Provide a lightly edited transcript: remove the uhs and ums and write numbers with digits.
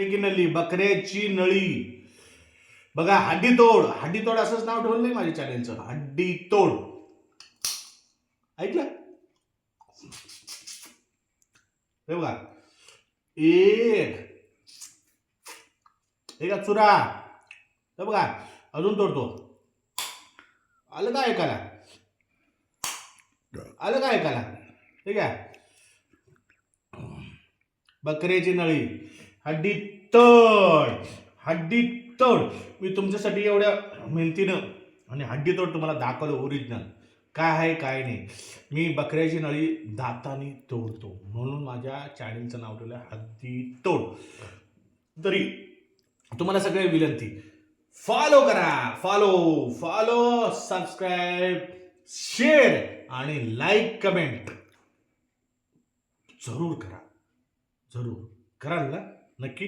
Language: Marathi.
की नळी, बकऱ्याची नळी. बघा, हड्डीतोड असंच नाव ठेवलं नाही माझ्या चॅनेलचं, हड्डीतोड. ऐकलं? हे बघा, एक चुरा. हे बघा, अजून तोडतो. आलं का ऐकायला? ठीक आहे. बकऱ्याची नळी, हड्डीतोड. मी तुमच्यासाठी एवढ्या मेहनतीनं आणि हड्डीतोड तुम्हाला दाखवलं ओरिजिनल काय आहे काय नाही. मी बकऱ्याची नळी दाताने तोडतो म्हणून माझ्या चॅनलचं नाव ठेवलं हड्डीतोड. तरी तुम्हाला सगळे विनंती, फॉलो करा, फॉलो, सबस्क्राईब, शेअर आणि लाईक कमेंट जरूर करा. कराल ना? नक्की.